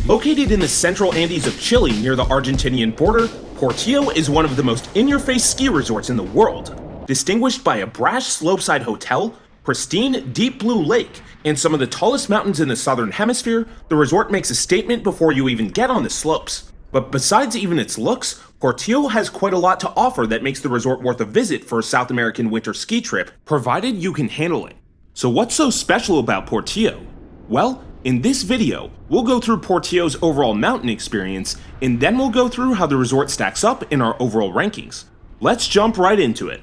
Located in the central Andes of Chile near the Argentinian border, Portillo is one of the most in-your-face ski resorts in the world. Distinguished by a brash slopeside hotel, pristine deep blue lake, and some of the tallest mountains in the southern hemisphere, the resort makes a statement before you even get on the slopes. But besides even its looks, Portillo has quite a lot to offer that makes the resort worth a visit for a South American winter ski trip, provided you can handle it. So what's so special about Portillo? Well, in this video, we'll go through Portillo's overall mountain experience, and then we'll go through how the resort stacks up in our overall rankings. Let's jump right into it.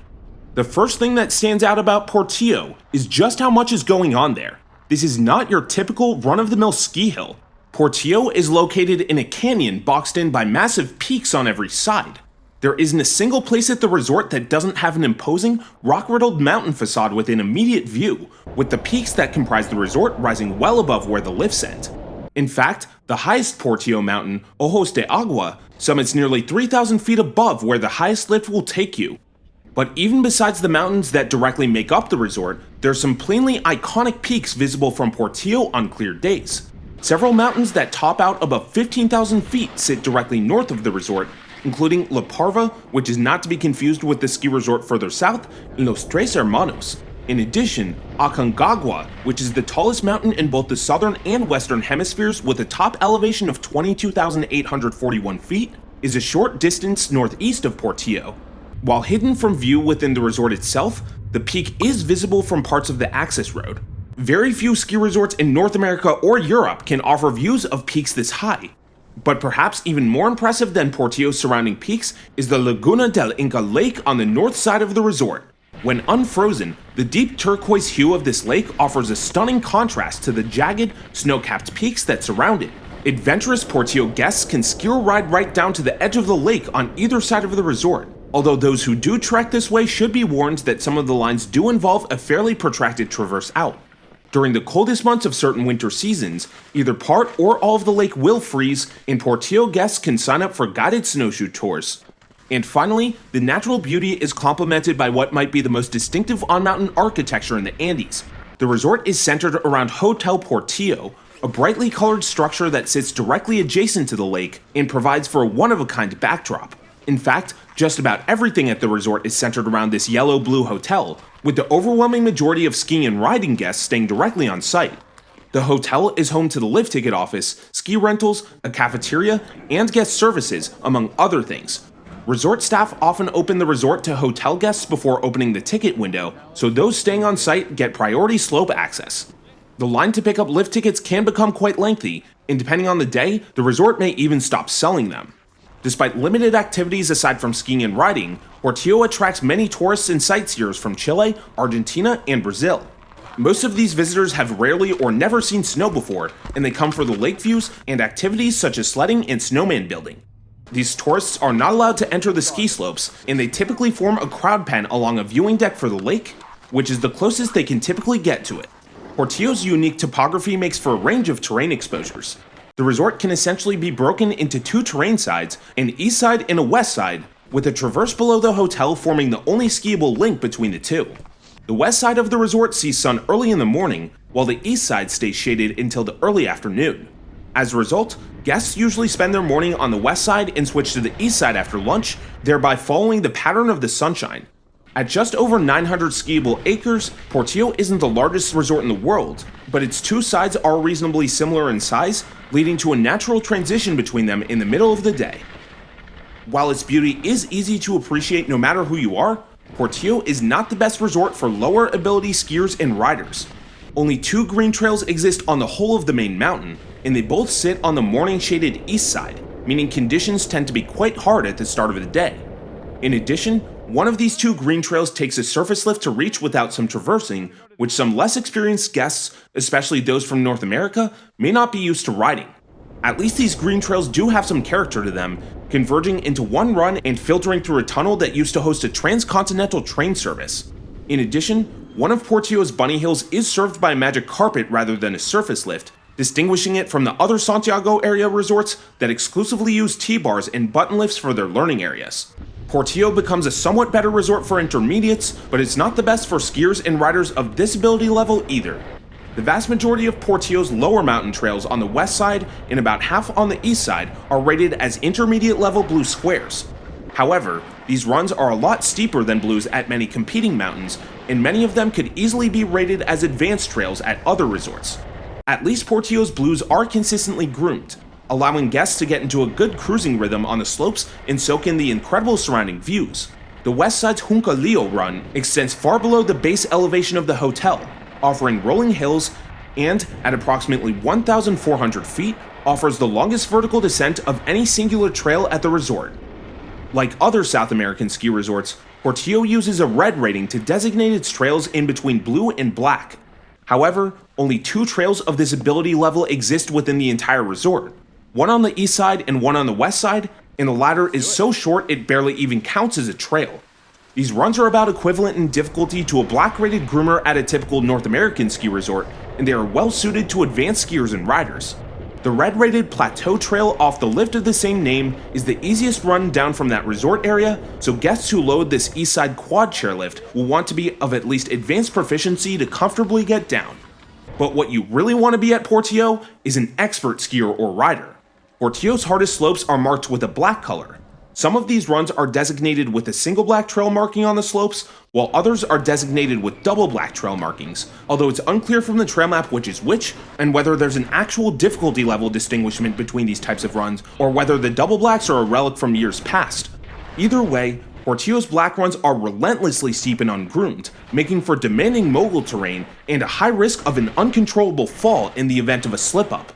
The first thing that stands out about Portillo is just how much is going on there. This is not your typical run-of-the-mill ski hill. Portillo is located in a canyon boxed in by massive peaks on every side. There isn't a single place at the resort that doesn't have an imposing, rock-riddled mountain facade within immediate view, with the peaks that comprise the resort rising well above where the lifts end. In fact, the highest Portillo mountain, Ojos de Agua, summits nearly 3,000 feet above where the highest lift will take you. But even besides the mountains that directly make up the resort, there's some plainly iconic peaks visible from Portillo on clear days. Several mountains that top out above 15,000 feet sit directly north of the resort, including La Parva, which is not to be confused with the ski resort further south, and Los Tres Hermanos. In addition, Aconcagua, which is the tallest mountain in both the southern and western hemispheres with a top elevation of 22,841 feet, is a short distance northeast of Portillo. While hidden from view within the resort itself, the peak is visible from parts of the access road. Very few ski resorts in North America or Europe can offer views of peaks this high. But perhaps even more impressive than Portillo's surrounding peaks is the Laguna del Inca Lake on the north side of the resort. When unfrozen, the deep turquoise hue of this lake offers a stunning contrast to the jagged, snow-capped peaks that surround it. Adventurous Portillo guests can ski or ride right down to the edge of the lake on either side of the resort, although those who do trek this way should be warned that some of the lines do involve a fairly protracted traverse out. During the coldest months of certain winter seasons, either part or all of the lake will freeze, and Portillo guests can sign up for guided snowshoe tours. And finally, the natural beauty is complemented by what might be the most distinctive on-mountain architecture in the Andes. The resort is centered around Hotel Portillo, a brightly colored structure that sits directly adjacent to the lake and provides for a one-of-a-kind backdrop. In fact, just about everything at the resort is centered around this yellow-blue hotel, with the overwhelming majority of skiing and riding guests staying directly on site. The hotel is home to the lift ticket office, ski rentals, a cafeteria, and guest services, among other things. Resort staff often open the resort to hotel guests before opening the ticket window, so those staying on site get priority slope access. The line to pick up lift tickets can become quite lengthy, and depending on the day, the resort may even stop selling them. Despite limited activities aside from skiing and riding, Portillo attracts many tourists and sightseers from Chile, Argentina, and Brazil. Most of these visitors have rarely or never seen snow before, and they come for the lake views and activities such as sledding and snowman building. These tourists are not allowed to enter the ski slopes, and they typically form a crowd pen along a viewing deck for the lake, which is the closest they can typically get to it. Portillo's unique topography makes for a range of terrain exposures. The resort can essentially be broken into two terrain sides, an east side and a west side, with a traverse below the hotel forming the only skiable link between the two. The west side of the resort sees sun early in the morning, while the east side stays shaded until the early afternoon. As a result, guests usually spend their morning on the west side and switch to the east side after lunch, thereby following the pattern of the sunshine. At just over 900 skiable acres, Portillo isn't the largest resort in the world, but its two sides are reasonably similar in size, leading to a natural transition between them in the middle of the day. While its beauty is easy to appreciate no matter who you are, Portillo is not the best resort for lower ability skiers and riders. Only two green trails exist on the whole of the main mountain, and they both sit on the morning shaded east side, meaning conditions tend to be quite hard at the start of the day. In addition, one of these two green trails takes a surface lift to reach without some traversing, which some less experienced guests, especially those from North America, may not be used to riding. At least these green trails do have some character to them, converging into one run and filtering through a tunnel that used to host a transcontinental train service. In addition, one of Portillo's bunny hills is served by a magic carpet rather than a surface lift, distinguishing it from the other Santiago area resorts that exclusively use T-bars and button lifts for their learning areas. Portillo becomes a somewhat better resort for intermediates, but it's not the best for skiers and riders of this ability level either. The vast majority of Portillo's lower mountain trails on the west side and about half on the east side are rated as intermediate level blue squares. However, these runs are a lot steeper than blues at many competing mountains, and many of them could easily be rated as advanced trails at other resorts. At least Portillo's blues are consistently groomed, allowing guests to get into a good cruising rhythm on the slopes and soak in the incredible surrounding views. The west side's Juncalillo run extends far below the base elevation of the hotel, offering rolling hills, and at approximately 1,400 feet, offers the longest vertical descent of any singular trail at the resort. Like other South American ski resorts, Portillo uses a red rating to designate its trails in between blue and black. However, only 2 trails of this ability level exist within the entire resort, one on the east side and one on the west side, and the latter is so short it barely even counts as a trail. These runs are about equivalent in difficulty to a black-rated groomer at a typical North American ski resort, and they are well suited to advanced skiers and riders. The red-rated Plateau Trail off the lift of the same name is the easiest run down from that resort area, so guests who load this eastside quad chairlift will want to be of at least advanced proficiency to comfortably get down. But what you really want to be at Portillo is an expert skier or rider. Portillo's hardest slopes are marked with a black color. Some of these runs are designated with a single black trail marking on the slopes, while others are designated with double black trail markings, although it's unclear from the trail map which is which, and whether there's an actual difficulty level distinguishment between these types of runs, or whether the double blacks are a relic from years past. Either way, Portillo's black runs are relentlessly steep and ungroomed, making for demanding mogul terrain and a high risk of an uncontrollable fall in the event of a slip-up.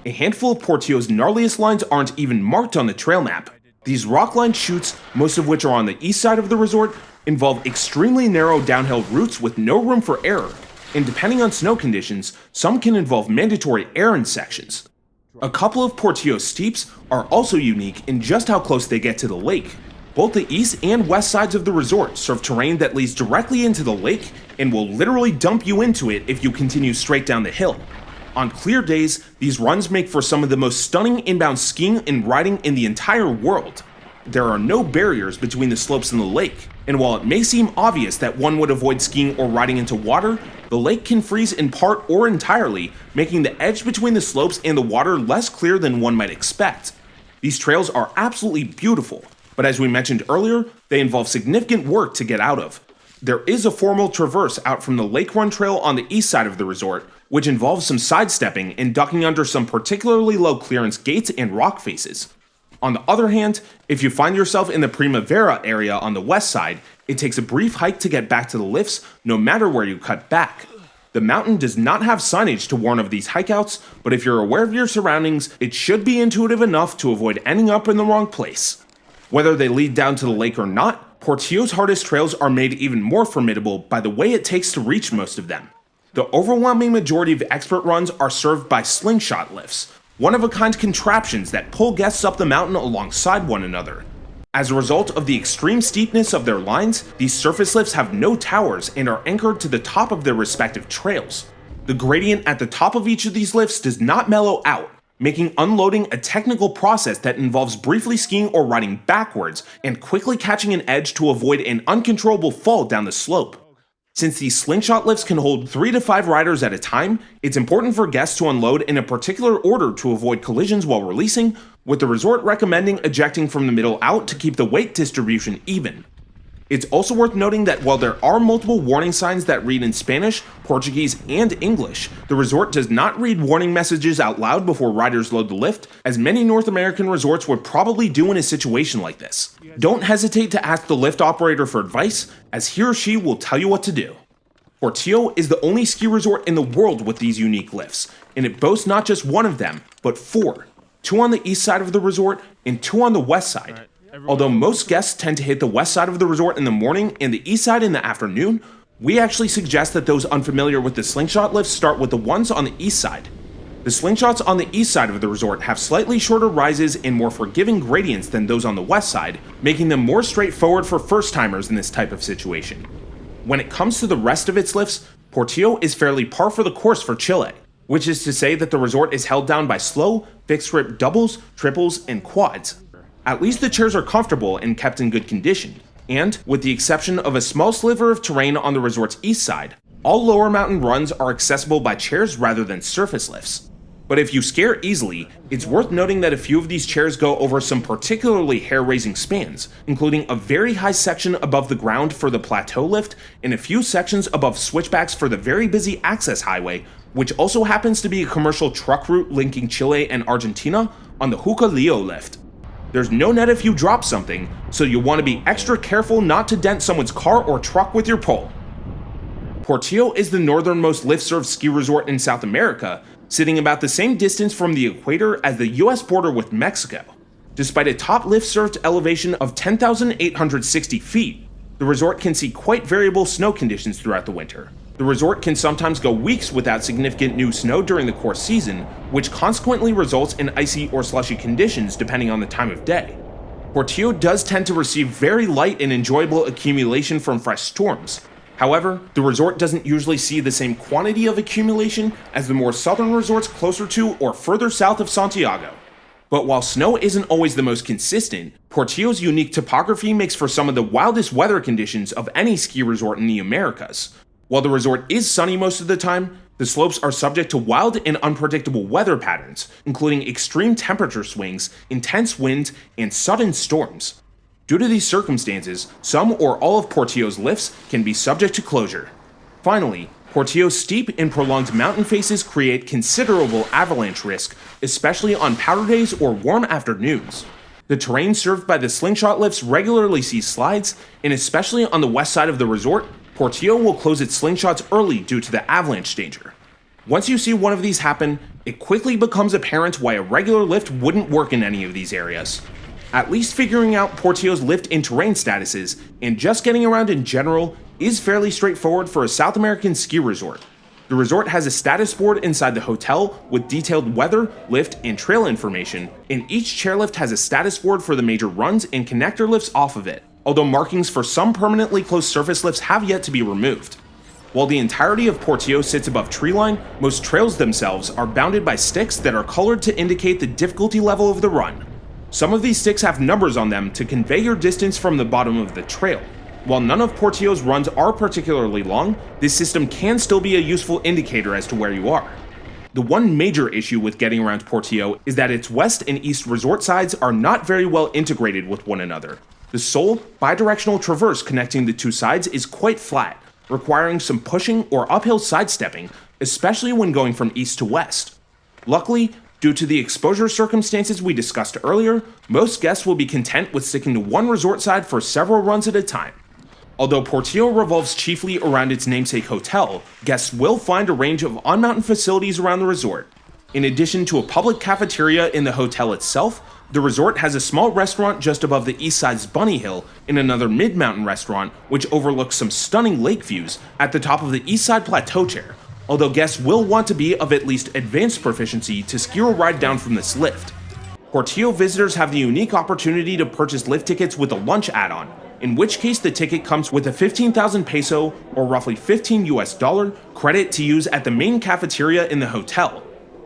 A handful of Portillo's gnarliest lines aren't even marked on the trail map. These rock-lined chutes, most of which are on the east side of the resort, involve extremely narrow downhill routes with no room for error, and depending on snow conditions, some can involve mandatory errand sections. A couple of Portillo's steeps are also unique in just how close they get to the lake. Both the east and west sides of the resort serve terrain that leads directly into the lake and will literally dump you into it if you continue straight down the hill. On clear days, these runs make for some of the most stunning inbound skiing and riding in the entire world. There are no barriers between the slopes and the lake, and while it may seem obvious that one would avoid skiing or riding into water, the lake can freeze in part or entirely, making the edge between the slopes and the water less clear than one might expect. These trails are absolutely beautiful, but as we mentioned earlier, they involve significant work to get out of. There is a formal traverse out from the Lake Run Trail on the east side of the resort, which involves some sidestepping and ducking under some particularly low clearance gates and rock faces. On the other hand, if you find yourself in the Primavera area on the west side, it takes a brief hike to get back to the lifts no matter where you cut back. The mountain does not have signage to warn of these hikeouts, but if you're aware of your surroundings, it should be intuitive enough to avoid ending up in the wrong place. Whether they lead down to the lake or not, Portillo's hardest trails are made even more formidable by the way it takes to reach most of them. The overwhelming majority of expert runs are served by slingshot lifts, one-of-a-kind contraptions that pull guests up the mountain alongside one another. As a result of the extreme steepness of their lines, these surface lifts have no towers and are anchored to the top of their respective trails. The gradient at the top of each of these lifts does not mellow out, making unloading a technical process that involves briefly skiing or riding backwards and quickly catching an edge to avoid an uncontrollable fall down the slope. Since these slingshot lifts can hold 3 to 5 riders at a time, it's important for guests to unload in a particular order to avoid collisions while releasing, with the resort recommending ejecting from the middle out to keep the weight distribution even. It's also worth noting that while there are multiple warning signs that read in Spanish, Portuguese, and English, the resort does not read warning messages out loud before riders load the lift, as many North American resorts would probably do in a situation like this. Don't hesitate to ask the lift operator for advice, as he or she will tell you what to do. Portillo is the only ski resort in the world with these unique lifts, and it boasts not just one of them, but 4. 2 on the east side of the resort and 2 on the west side. Although most guests tend to hit the west side of the resort in the morning and the east side in the afternoon, we actually suggest that those unfamiliar with the slingshot lifts start with the ones on the east side. The slingshots on the east side of the resort have slightly shorter rises and more forgiving gradients than those on the west side, making them more straightforward for first-timers in this type of situation. When it comes to the rest of its lifts, Portillo is fairly par for the course for Chile, which is to say that the resort is held down by slow, fixed-grip doubles, triples, and quads. At least the chairs are comfortable and kept in good condition, and, with the exception of a small sliver of terrain on the resort's east side, All lower mountain runs are accessible by chairs rather than surface lifts. But if you scare easily, it's worth noting that a few of these chairs go over some particularly hair-raising spans, including a very high section above the ground for the plateau lift and a few sections above switchbacks for the very busy access highway, which also happens to be a commercial truck route linking Chile and Argentina on the Jucalillo lift. There's no net if you drop something, so you'll want to be extra careful not to dent someone's car or truck with your pole. Portillo is the northernmost lift-served ski resort in South America, sitting about the same distance from the equator as the US border with Mexico. Despite a top lift-served elevation of 10,860 feet, the resort can see quite variable snow conditions throughout the winter. The resort can sometimes go weeks without significant new snow during the course season, which consequently results in icy or slushy conditions depending on the time of day. Portillo does tend to receive very light and enjoyable accumulation from fresh storms. However, the resort doesn't usually see the same quantity of accumulation as the more southern resorts closer to or further south of Santiago. But while snow isn't always the most consistent, Portillo's unique topography makes for some of the wildest weather conditions of any ski resort in the Americas. While the resort is sunny most of the time, the slopes are subject to wild and unpredictable weather patterns, including extreme temperature swings, intense wind, and sudden storms. Due to these circumstances, some or all of Portillo's lifts can be subject to closure. Finally, Portillo's steep and prolonged mountain faces create considerable avalanche risk, especially on powder days or warm afternoons. The terrain served by the Slingshot lifts regularly sees slides, and especially on the west side of the resort, Portillo will close its slingshots early due to the avalanche danger. Once you see one of these happen, it quickly becomes apparent why a regular lift wouldn't work in any of these areas. At least figuring out Portillo's lift and terrain statuses, and just getting around in general, is fairly straightforward for a South American ski resort. The resort has a status board inside the hotel with detailed weather, lift, and trail information, and each chairlift has a status board for the major runs and connector lifts off of it, although markings for some permanently closed surface lifts have yet to be removed. While the entirety of Portillo sits above treeline, most trails themselves are bounded by sticks that are colored to indicate the difficulty level of the run. Some of these sticks have numbers on them to convey your distance from the bottom of the trail. While none of Portillo's runs are particularly long, this system can still be a useful indicator as to where you are. The one major issue with getting around Portillo is that its west and east resort sides are not very well integrated with one another. The sole, bidirectional traverse connecting the two sides is quite flat, requiring some pushing or uphill sidestepping, especially when going from east to west. Luckily, due to the exposure circumstances we discussed earlier, most guests will be content with sticking to one resort side for several runs at a time. Although Portillo revolves chiefly around its namesake hotel, guests will find a range of on-mountain facilities around the resort. In addition to a public cafeteria in the hotel itself, the resort has a small restaurant just above the east side's Bunny Hill and another mid-mountain restaurant which overlooks some stunning lake views at the top of the east side plateau chair, although guests will want to be of at least advanced proficiency to ski or ride down from this lift. Portillo visitors have the unique opportunity to purchase lift tickets with a lunch add-on, in which case the ticket comes with a 15,000 peso or roughly $15 credit to use at the main cafeteria in the hotel.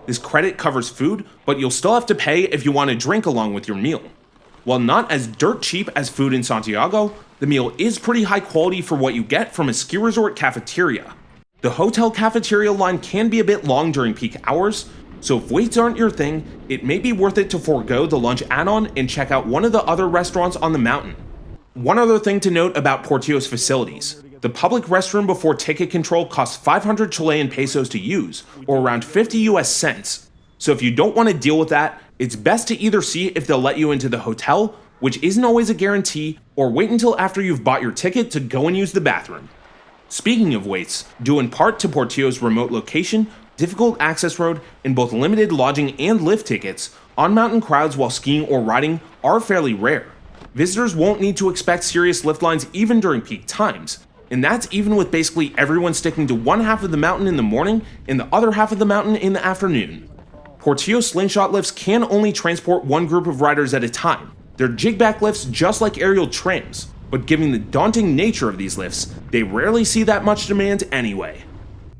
This credit covers food, but you'll still have to pay if you want a drink along with your meal. While not as dirt cheap as food in Santiago, the meal is pretty high quality for what you get from a ski resort cafeteria. The hotel cafeteria line can be a bit long during peak hours, so if waits aren't your thing, it may be worth it to forego the lunch add-on and check out one of the other restaurants on the mountain. One other thing to note about Portillo's facilities. The public restroom before ticket control costs 500 Chilean pesos to use, or around 50 US cents. So if you don't want to deal with that, it's best to either see if they'll let you into the hotel, which isn't always a guarantee, or wait until after you've bought your ticket to go and use the bathroom. Speaking of waits, due in part to Portillo's remote location, difficult access road, and both limited lodging and lift tickets, on-mountain crowds while skiing or riding are fairly rare. Visitors won't need to expect serious lift lines even during peak times, and that's even with basically everyone sticking to one half of the mountain in the morning and the other half of the mountain in the afternoon. Portillo slingshot lifts can only transport one group of riders at a time. They're jigback lifts just like aerial trams, but given the daunting nature of these lifts, they rarely see that much demand anyway.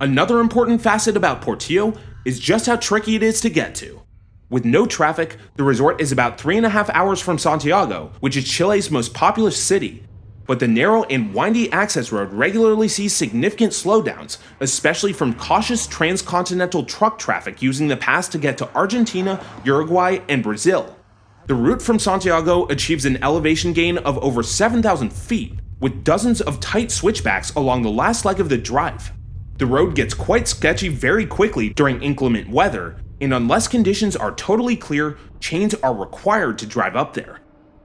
Another important facet about Portillo is just how tricky it is to get to. With no traffic, the resort is about 3.5 hours from Santiago, which is Chile's most populous city. but the narrow and windy access road regularly sees significant slowdowns, especially from cautious transcontinental truck traffic using the pass to get to Argentina, Uruguay, and Brazil. The route from Santiago achieves an elevation gain of over 7,000 feet, with dozens of tight switchbacks along the last leg of the drive. The road gets quite sketchy very quickly during inclement weather, and unless conditions are totally clear, chains are required to drive up there.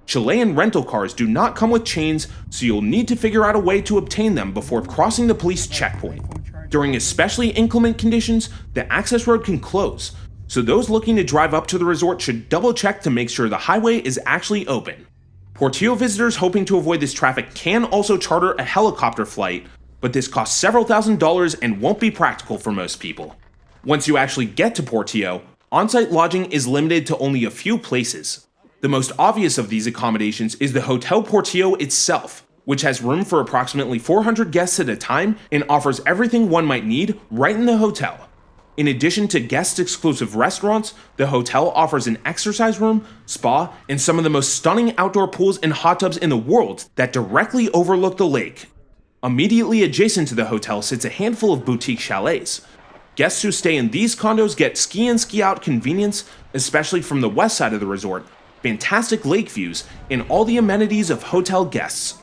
Chilean rental cars do not come with chains, so you'll need to figure out a way to obtain them before crossing the police checkpoint. During especially inclement conditions, the access road can close, so those looking to drive up to the resort should double check to make sure the highway is actually open. Portillo visitors hoping to avoid this traffic can also charter a helicopter flight, but this costs several $1,000s and won't be practical for most people. Once you actually get to Portillo, on-site lodging is limited to only a few places. The most obvious of these accommodations is the Hotel Portillo itself, which has room for approximately 400 guests at a time and offers everything one might need right in the hotel. In addition to guest-exclusive restaurants, the hotel offers an exercise room, spa, and some of the most stunning outdoor pools and hot tubs in the world that directly overlook the lake. Immediately adjacent to the hotel sits a handful of boutique chalets. Guests who stay in these condos get ski in, ski out convenience, especially from the west side of the resort, fantastic lake views, and all the amenities of hotel guests.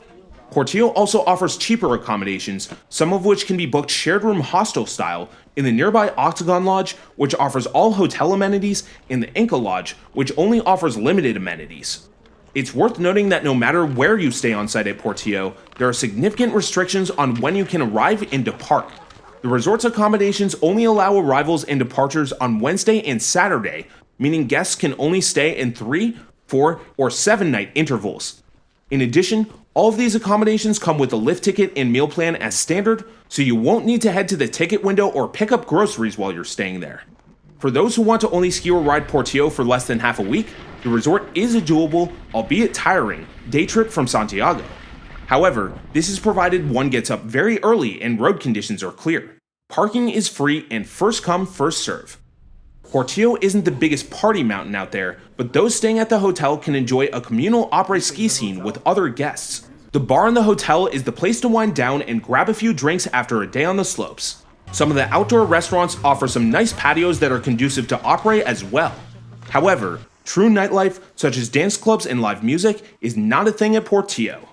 Portillo also offers cheaper accommodations, some of which can be booked shared room hostel style, in the nearby Octagon Lodge, which offers all hotel amenities, and the Inca Lodge, which only offers limited amenities. It's worth noting that no matter where you stay on site at Portillo, there are significant restrictions on when you can arrive and depart. The resort's accommodations only allow arrivals and departures on Wednesday and Saturday, meaning guests can only stay in 3, 4, or 7-night intervals. In addition, all of these accommodations come with a lift ticket and meal plan as standard, so you won't need to head to the ticket window or pick up groceries while you're staying there. For those who want to only ski or ride Portillo for less than half a week, the resort is a doable, albeit tiring, day trip from Santiago. However, this is provided one gets up very early and road conditions are clear. Parking is free and first come, first serve. Portillo isn't the biggest party mountain out there, but those staying at the hotel can enjoy a communal après-ski scene with other guests. The bar in the hotel is the place to wind down and grab a few drinks after a day on the slopes. Some of the outdoor restaurants offer some nice patios that are conducive to après as well. However, true nightlife, such as dance clubs and live music, is not a thing at Portillo.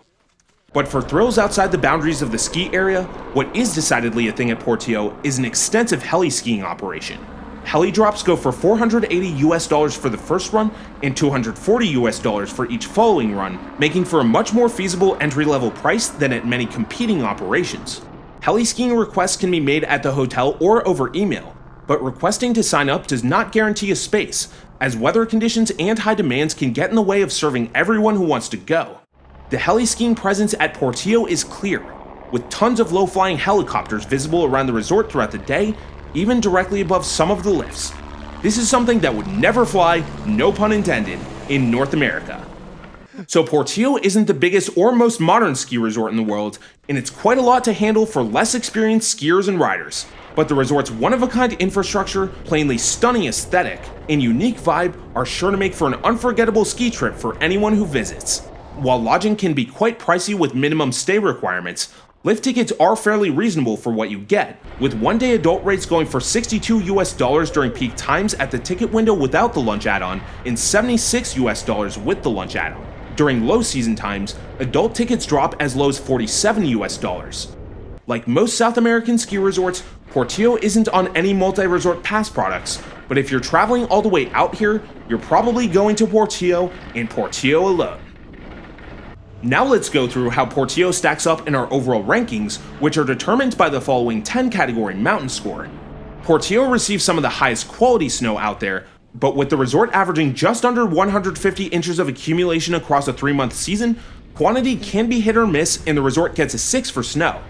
But for thrills outside the boundaries of the ski area, what is decidedly a thing at Portillo is an extensive heli-skiing operation. Heli drops go for $480 for the first run and $240 for each following run, making for a much more feasible entry-level price than at many competing operations. Heli-skiing requests can be made at the hotel or over email, but requesting to sign up does not guarantee a space, as weather conditions and high demands can get in the way of serving everyone who wants to go. The Heli-Skiing Presence at Portillo is clear, with tons of low-flying helicopters visible around the resort throughout the day, even directly above some of the lifts. This is something that would never fly, no pun intended, in North America. So Portillo isn't the biggest or most modern ski resort in the world, and it's quite a lot to handle for less experienced skiers and riders. But the resort's one-of-a-kind infrastructure, plainly stunning aesthetic, and unique vibe are sure to make for an unforgettable ski trip for anyone who visits. While lodging can be quite pricey with minimum stay requirements, lift tickets are fairly reasonable for what you get, with one-day adult rates going for $62 during peak times at the ticket window without the lunch add-on and $76 with the lunch add-on. During low season times, adult tickets drop as low as $47. Like most South American ski resorts, Portillo isn't on any multi-resort pass products, but if you're traveling all the way out here, you're probably going to Portillo and Portillo alone. Now let's go through how Portillo stacks up in our overall rankings, which are determined by the following 10 category mountain score. Portillo receives some of the highest quality snow out there, but with the resort averaging just under 150 inches of accumulation across a 3-month season, quantity can be hit or miss and the resort gets a 6 for snow.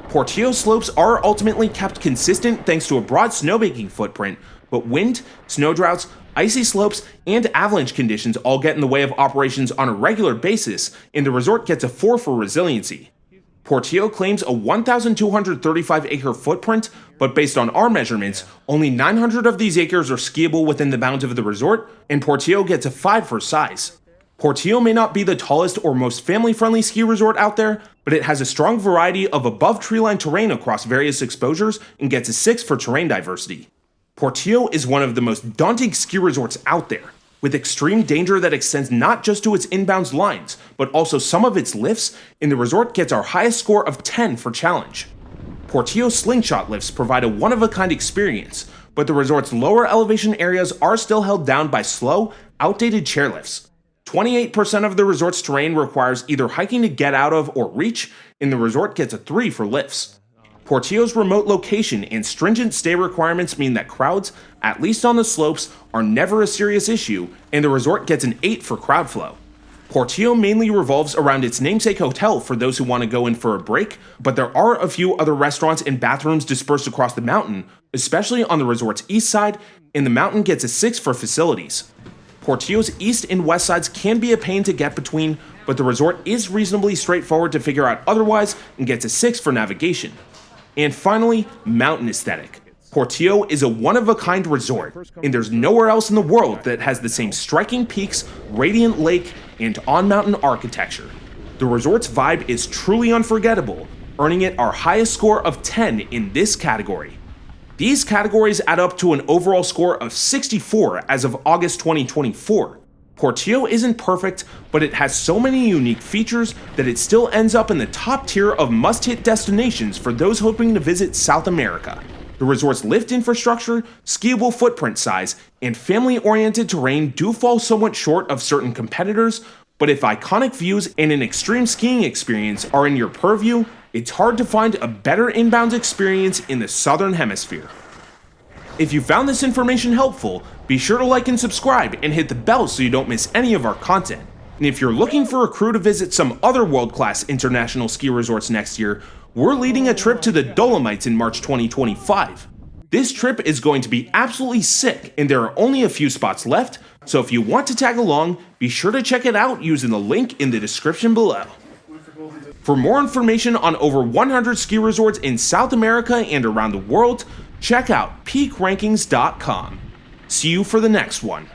Portillo slopes are ultimately kept consistent thanks to a broad snowmaking footprint, but wind, snow droughts, icy slopes, and avalanche conditions all get in the way of operations on a regular basis, and the resort gets a 4 for resiliency. Portillo claims a 1,235-acre footprint, but based on our measurements, only 900 of these acres are skiable within the bounds of the resort, and Portillo gets a 5 for size. Portillo may not be the tallest or most family-friendly ski resort out there, but it has a strong variety of above treeline terrain across various exposures and gets a 6 for terrain diversity. Portillo is one of the most daunting ski resorts out there, with extreme danger that extends not just to its inbound lines, but also some of its lifts, and the resort gets our highest score of 10 for challenge. Portillo Slingshot lifts provide a one-of-a-kind experience, but the resort's lower elevation areas are still held down by slow, outdated chairlifts. 28% of the resort's terrain requires either hiking to get out of or reach, and the resort gets a 3 for lifts. Portillo's remote location and stringent stay requirements mean that crowds, at least on the slopes, are never a serious issue, and the resort gets an 8 for crowd flow. Portillo mainly revolves around its namesake hotel for those who want to go in for a break, but there are a few other restaurants and bathrooms dispersed across the mountain, especially on the resort's east side, and the mountain gets a 6 for facilities. Portillo's east and west sides can be a pain to get between, but the resort is reasonably straightforward to figure out otherwise and gets a 6 for navigation. And finally, mountain aesthetic. Portillo is a one-of-a-kind resort, and there's nowhere else in the world that has the same striking peaks, radiant lake, and on-mountain architecture. The resort's vibe is truly unforgettable, earning it our highest score of 10 in this category. These categories add up to an overall score of 64 as of August 2024. Portillo isn't perfect, but it has so many unique features that it still ends up in the top tier of must-hit destinations for those hoping to visit South America. The resort's lift infrastructure, skiable footprint size, and family-oriented terrain do fall somewhat short of certain competitors, but if iconic views and an extreme skiing experience are in your purview, it's hard to find a better inbound experience in the Southern Hemisphere. If you found this information helpful, be sure to like and subscribe and hit the bell so you don't miss any of our content. And if you're looking for a crew to visit some other world-class international ski resorts next year, we're leading a trip to the Dolomites in March 2025. This trip is going to be absolutely sick, and there are only a few spots left, so if you want to tag along, be sure to check it out using the link in the description below. For more information on over 100 ski resorts in South America and around the world, check out peakrankings.com. See you for the next one.